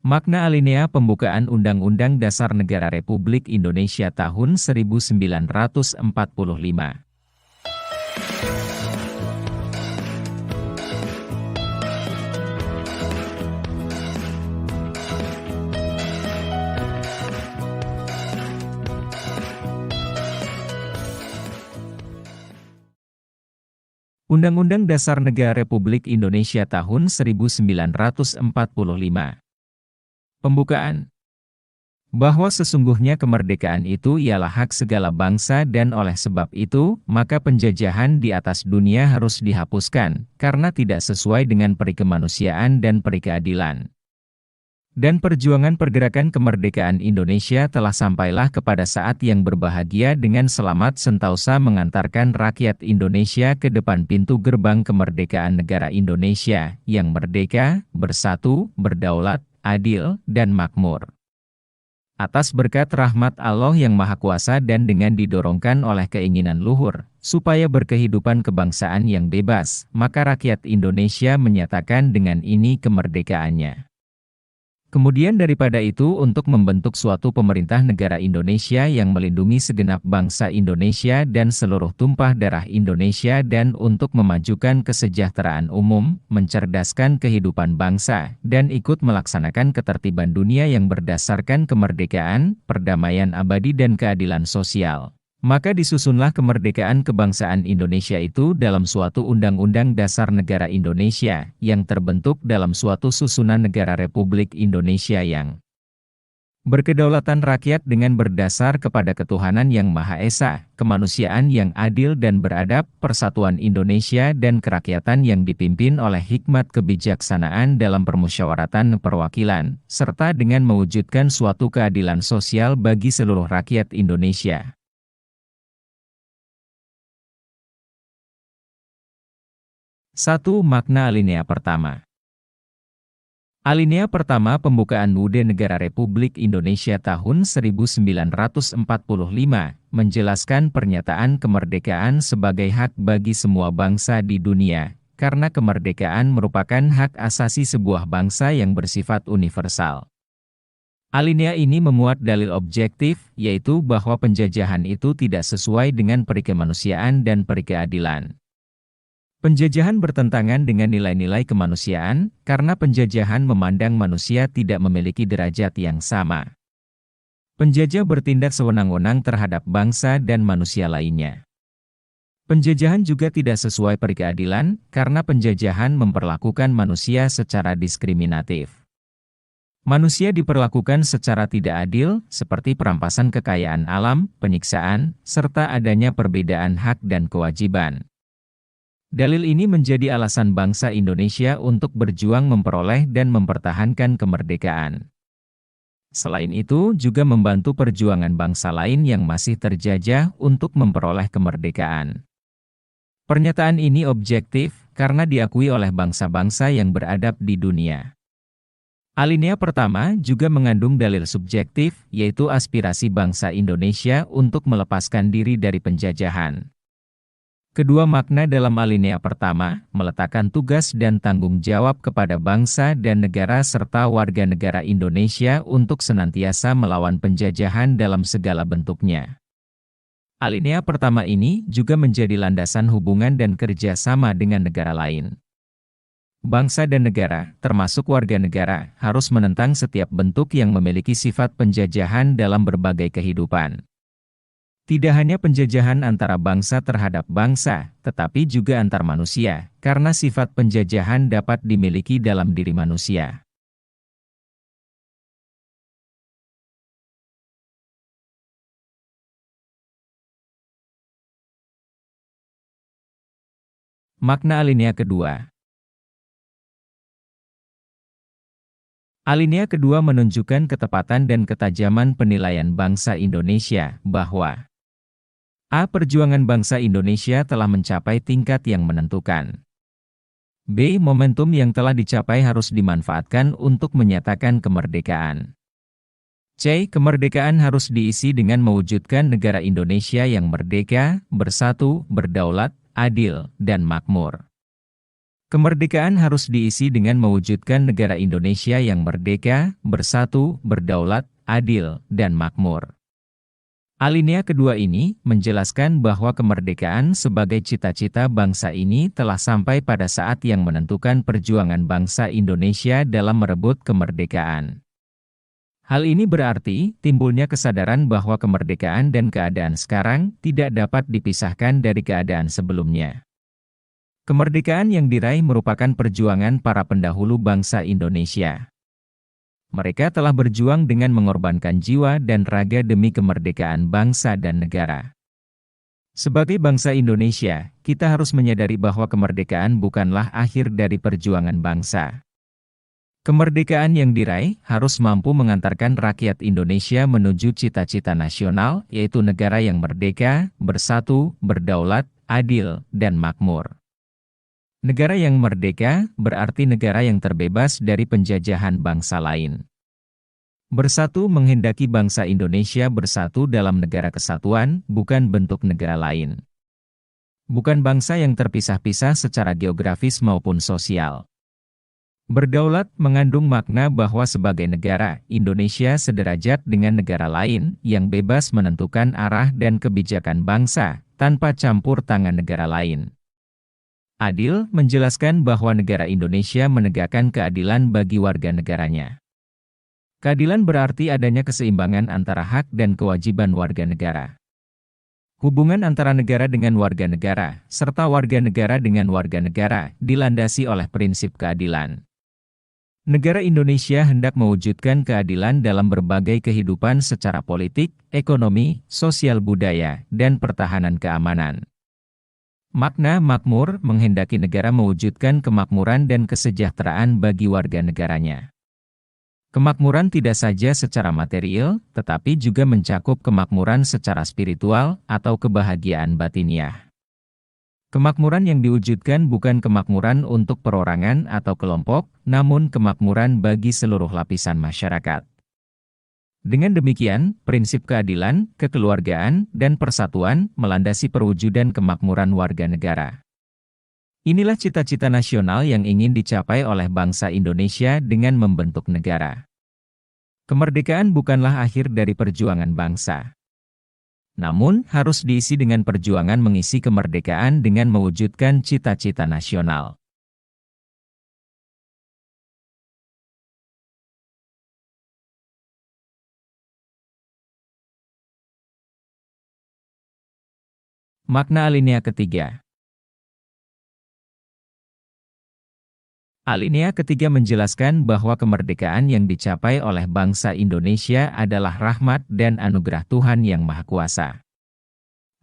Makna alinea pembukaan Undang-Undang Dasar Negara Republik Indonesia tahun 1945. Undang-Undang Dasar Negara Republik Indonesia tahun 1945. Pembukaan. Bahwa sesungguhnya kemerdekaan itu ialah hak segala bangsa dan oleh sebab itu, maka penjajahan di atas dunia harus dihapuskan, karena tidak sesuai dengan peri kemanusiaan dan peri keadilan. Dan perjuangan pergerakan kemerdekaan Indonesia telah sampailah kepada saat yang berbahagia dengan selamat sentausa mengantarkan rakyat Indonesia ke depan pintu gerbang kemerdekaan negara Indonesia, yang merdeka, bersatu, berdaulat, adil, dan makmur. Atas berkat rahmat Allah yang Maha Kuasa dan dengan didorongkan oleh keinginan luhur, supaya berkehidupan kebangsaan yang bebas, maka rakyat Indonesia menyatakan dengan ini kemerdekaannya. Kemudian daripada itu untuk membentuk suatu pemerintah negara Indonesia yang melindungi segenap bangsa Indonesia dan seluruh tumpah darah Indonesia dan untuk memajukan kesejahteraan umum, mencerdaskan kehidupan bangsa, dan ikut melaksanakan ketertiban dunia yang berdasarkan kemerdekaan, perdamaian abadi dan keadilan sosial. Maka disusunlah kemerdekaan kebangsaan Indonesia itu dalam suatu Undang-Undang Dasar Negara Indonesia, yang terbentuk dalam suatu susunan negara Republik Indonesia yang berkedaulatan rakyat dengan berdasar kepada ketuhanan yang Maha Esa, kemanusiaan yang adil dan beradab, persatuan Indonesia dan kerakyatan yang dipimpin oleh hikmat kebijaksanaan dalam permusyawaratan perwakilan, serta dengan mewujudkan suatu keadilan sosial bagi seluruh rakyat Indonesia. 1. Makna alinea pertama. Alinea pertama pembukaan UUD Negara Republik Indonesia tahun 1945 menjelaskan pernyataan kemerdekaan sebagai hak bagi semua bangsa di dunia, karena kemerdekaan merupakan hak asasi sebuah bangsa yang bersifat universal. Alinea ini memuat dalil objektif, yaitu bahwa penjajahan itu tidak sesuai dengan peri kemanusiaan dan peri keadilan. Penjajahan bertentangan dengan nilai-nilai kemanusiaan, karena penjajahan memandang manusia tidak memiliki derajat yang sama. Penjajah bertindak sewenang-wenang terhadap bangsa dan manusia lainnya. Penjajahan juga tidak sesuai peri keadilan, karena penjajahan memperlakukan manusia secara diskriminatif. Manusia diperlakukan secara tidak adil, seperti perampasan kekayaan alam, penyiksaan, serta adanya perbedaan hak dan kewajiban. Dalil ini menjadi alasan bangsa Indonesia untuk berjuang memperoleh dan mempertahankan kemerdekaan. Selain itu, juga membantu perjuangan bangsa lain yang masih terjajah untuk memperoleh kemerdekaan. Pernyataan ini objektif, karena diakui oleh bangsa-bangsa yang beradab di dunia. Alinea pertama juga mengandung dalil subjektif, yaitu aspirasi bangsa Indonesia untuk melepaskan diri dari penjajahan. Kedua makna dalam alinea pertama, meletakkan tugas dan tanggung jawab kepada bangsa dan negara serta warga negara Indonesia untuk senantiasa melawan penjajahan dalam segala bentuknya. Alinea pertama ini juga menjadi landasan hubungan dan kerjasama dengan negara lain. Bangsa dan negara, termasuk warga negara, harus menentang setiap bentuk yang memiliki sifat penjajahan dalam berbagai kehidupan. Tidak hanya penjajahan antara bangsa terhadap bangsa, tetapi juga antar manusia, karena sifat penjajahan dapat dimiliki dalam diri manusia. Makna alinea kedua. Alinea kedua menunjukkan ketepatan dan ketajaman penilaian bangsa Indonesia, bahwa A. Perjuangan bangsa Indonesia telah mencapai tingkat yang menentukan. B. Momentum yang telah dicapai harus dimanfaatkan untuk menyatakan kemerdekaan. C. Kemerdekaan harus diisi dengan mewujudkan negara Indonesia yang merdeka, bersatu, berdaulat, adil, dan makmur. Kemerdekaan harus diisi dengan mewujudkan negara Indonesia yang merdeka, bersatu, berdaulat, adil, dan makmur. Alinea kedua ini menjelaskan bahwa kemerdekaan sebagai cita-cita bangsa ini telah sampai pada saat yang menentukan perjuangan bangsa Indonesia dalam merebut kemerdekaan. Hal ini berarti timbulnya kesadaran bahwa kemerdekaan dan keadaan sekarang tidak dapat dipisahkan dari keadaan sebelumnya. Kemerdekaan yang diraih merupakan perjuangan para pendahulu bangsa Indonesia. Mereka telah berjuang dengan mengorbankan jiwa dan raga demi kemerdekaan bangsa dan negara. Sebagai bangsa Indonesia, kita harus menyadari bahwa kemerdekaan bukanlah akhir dari perjuangan bangsa. Kemerdekaan yang diraih harus mampu mengantarkan rakyat Indonesia menuju cita-cita nasional, yaitu negara yang merdeka, bersatu, berdaulat, adil, dan makmur. Negara yang merdeka berarti negara yang terbebas dari penjajahan bangsa lain. Bersatu menghendaki bangsa Indonesia bersatu dalam negara kesatuan, bukan bentuk negara lain. Bukan bangsa yang terpisah-pisah secara geografis maupun sosial. Berdaulat mengandung makna bahwa sebagai negara, Indonesia sederajat dengan negara lain yang bebas menentukan arah dan kebijakan bangsa, tanpa campur tangan negara lain. Adil menjelaskan bahwa negara Indonesia menegakkan keadilan bagi warga negaranya. Keadilan berarti adanya keseimbangan antara hak dan kewajiban warga negara. Hubungan antara negara dengan warga negara, serta warga negara dengan warga negara, dilandasi oleh prinsip keadilan. Negara Indonesia hendak mewujudkan keadilan dalam berbagai kehidupan secara politik, ekonomi, sosial budaya, dan pertahanan keamanan. Makna makmur menghendaki negara mewujudkan kemakmuran dan kesejahteraan bagi warga negaranya. Kemakmuran tidak saja secara material, tetapi juga mencakup kemakmuran secara spiritual atau kebahagiaan batiniah. Kemakmuran yang diwujudkan bukan kemakmuran untuk perorangan atau kelompok, namun kemakmuran bagi seluruh lapisan masyarakat. Dengan demikian, prinsip keadilan, kekeluargaan, dan persatuan melandasi perwujudan kemakmuran warga negara. Inilah cita-cita nasional yang ingin dicapai oleh bangsa Indonesia dengan membentuk negara. Kemerdekaan bukanlah akhir dari perjuangan bangsa. Namun, harus diisi dengan perjuangan mengisi kemerdekaan dengan mewujudkan cita-cita nasional. Makna alinea ketiga. Alinea ketiga menjelaskan bahwa kemerdekaan yang dicapai oleh bangsa Indonesia adalah rahmat dan anugerah Tuhan Yang Maha Kuasa.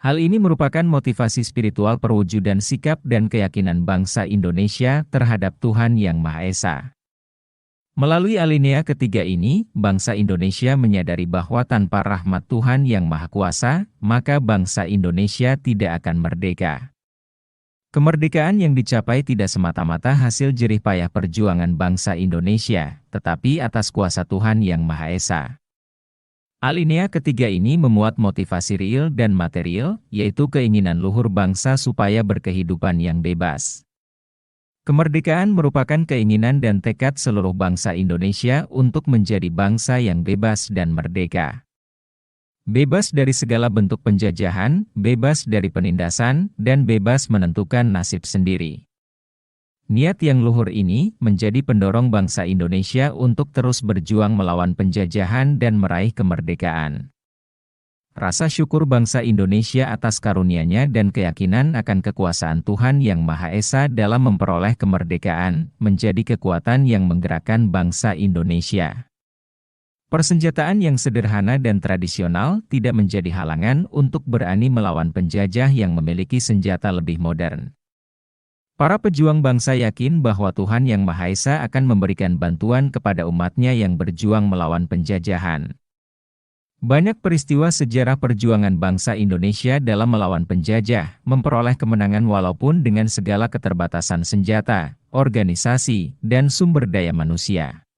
Hal ini merupakan motivasi spiritual perwujudan sikap dan keyakinan bangsa Indonesia terhadap Tuhan Yang Maha Esa. Melalui alinea ketiga ini, bangsa Indonesia menyadari bahwa tanpa rahmat Tuhan Yang Maha Kuasa, maka bangsa Indonesia tidak akan merdeka. Kemerdekaan yang dicapai tidak semata-mata hasil jerih payah perjuangan bangsa Indonesia, tetapi atas kuasa Tuhan Yang Maha Esa. Alinea ketiga ini memuat motivasi real dan material, yaitu keinginan luhur bangsa supaya berkehidupan yang bebas. Kemerdekaan merupakan keinginan dan tekad seluruh bangsa Indonesia untuk menjadi bangsa yang bebas dan merdeka. Bebas dari segala bentuk penjajahan, bebas dari penindasan, dan bebas menentukan nasib sendiri. Niat yang luhur ini menjadi pendorong bangsa Indonesia untuk terus berjuang melawan penjajahan dan meraih kemerdekaan. Rasa syukur bangsa Indonesia atas karunia-Nya dan keyakinan akan kekuasaan Tuhan Yang Maha Esa dalam memperoleh kemerdekaan, menjadi kekuatan yang menggerakkan bangsa Indonesia. Persenjataan yang sederhana dan tradisional tidak menjadi halangan untuk berani melawan penjajah yang memiliki senjata lebih modern. Para pejuang bangsa yakin bahwa Tuhan Yang Maha Esa akan memberikan bantuan kepada umat-Nya yang berjuang melawan penjajahan. Banyak peristiwa sejarah perjuangan bangsa Indonesia dalam melawan penjajah, memperoleh kemenangan walaupun dengan segala keterbatasan senjata, organisasi, dan sumber daya manusia.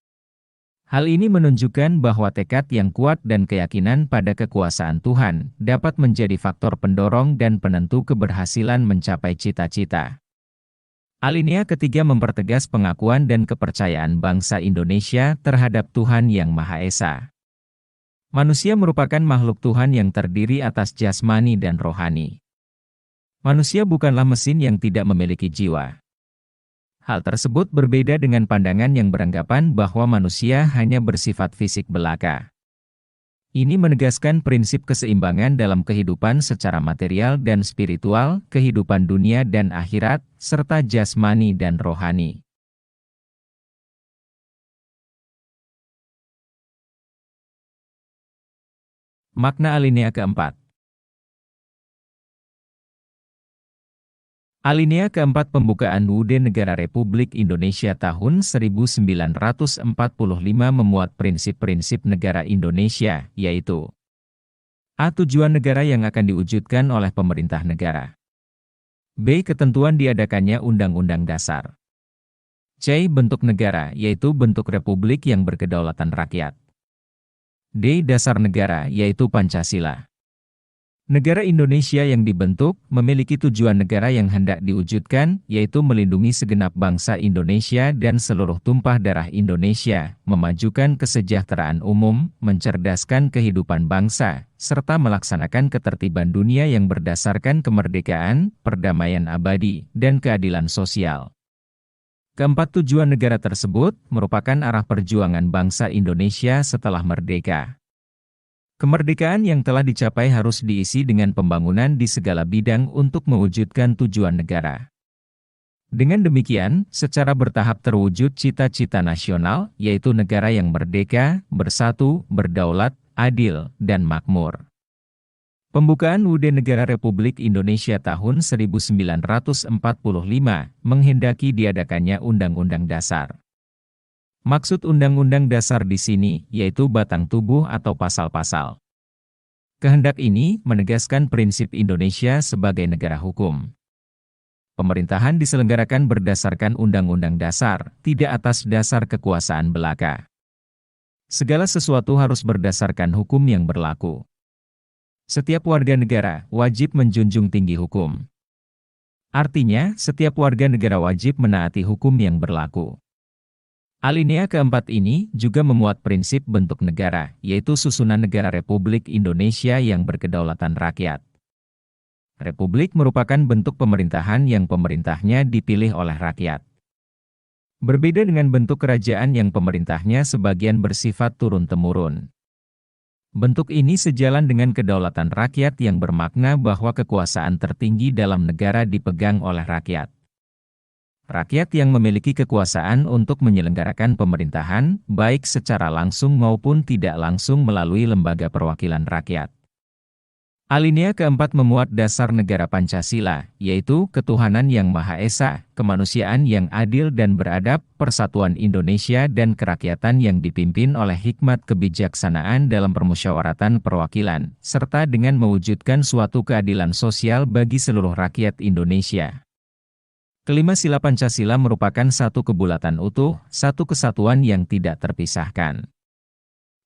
Hal ini menunjukkan bahwa tekad yang kuat dan keyakinan pada kekuasaan Tuhan dapat menjadi faktor pendorong dan penentu keberhasilan mencapai cita-cita. Alinea ketiga mempertegas pengakuan dan kepercayaan bangsa Indonesia terhadap Tuhan Yang Maha Esa. Manusia merupakan makhluk Tuhan yang terdiri atas jasmani dan rohani. Manusia bukanlah mesin yang tidak memiliki jiwa. Hal tersebut berbeda dengan pandangan yang beranggapan bahwa manusia hanya bersifat fisik belaka. Ini menegaskan prinsip keseimbangan dalam kehidupan secara material dan spiritual, kehidupan dunia dan akhirat, serta jasmani dan rohani. Makna alinea keempat. Alinea keempat pembukaan UUD Negara Republik Indonesia tahun 1945 memuat prinsip-prinsip negara Indonesia, yaitu A. Tujuan negara yang akan diwujudkan oleh pemerintah negara. B. Ketentuan diadakannya Undang-Undang Dasar. C. Bentuk negara, yaitu bentuk republik yang berkedaulatan rakyat. D. Dasar negara, yaitu Pancasila. Negara Indonesia yang dibentuk memiliki tujuan negara yang hendak diwujudkan, yaitu melindungi segenap bangsa Indonesia dan seluruh tumpah darah Indonesia, memajukan kesejahteraan umum, mencerdaskan kehidupan bangsa, serta melaksanakan ketertiban dunia yang berdasarkan kemerdekaan, perdamaian abadi, dan keadilan sosial. Keempat tujuan negara tersebut merupakan arah perjuangan bangsa Indonesia setelah merdeka. Kemerdekaan yang telah dicapai harus diisi dengan pembangunan di segala bidang untuk mewujudkan tujuan negara. Dengan demikian, secara bertahap terwujud cita-cita nasional, yaitu negara yang merdeka, bersatu, berdaulat, adil, dan makmur. Pembukaan UUD Negara Republik Indonesia tahun 1945 menghendaki diadakannya Undang-Undang Dasar. Maksud Undang-Undang Dasar di sini, yaitu batang tubuh atau pasal-pasal. Kehendak ini menegaskan prinsip Indonesia sebagai negara hukum. Pemerintahan diselenggarakan berdasarkan Undang-Undang Dasar, tidak atas dasar kekuasaan belaka. Segala sesuatu harus berdasarkan hukum yang berlaku. Setiap warga negara wajib menjunjung tinggi hukum. Artinya, setiap warga negara wajib menaati hukum yang berlaku. Alinea keempat ini juga memuat prinsip bentuk negara, yaitu susunan negara Republik Indonesia yang berkedaulatan rakyat. Republik merupakan bentuk pemerintahan yang pemerintahnya dipilih oleh rakyat. Berbeda dengan bentuk kerajaan yang pemerintahnya sebagian bersifat turun-temurun. Bentuk ini sejalan dengan kedaulatan rakyat yang bermakna bahwa kekuasaan tertinggi dalam negara dipegang oleh rakyat. Rakyat yang memiliki kekuasaan untuk menyelenggarakan pemerintahan, baik secara langsung maupun tidak langsung melalui lembaga perwakilan rakyat. Alinea keempat memuat dasar negara Pancasila, yaitu ketuhanan yang Maha Esa, kemanusiaan yang adil dan beradab, persatuan Indonesia dan kerakyatan yang dipimpin oleh hikmat kebijaksanaan dalam permusyawaratan perwakilan, serta dengan mewujudkan suatu keadilan sosial bagi seluruh rakyat Indonesia. Kelima sila Pancasila merupakan satu kebulatan utuh, satu kesatuan yang tidak terpisahkan.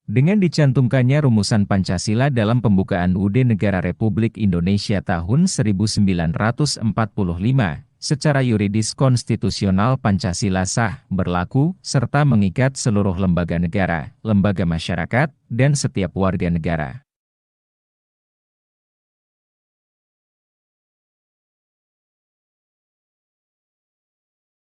Dengan dicantumkannya rumusan Pancasila dalam pembukaan UUD Negara Republik Indonesia tahun 1945, secara yuridis konstitusional Pancasila sah, berlaku, serta mengikat seluruh lembaga negara, lembaga masyarakat, dan setiap warga negara.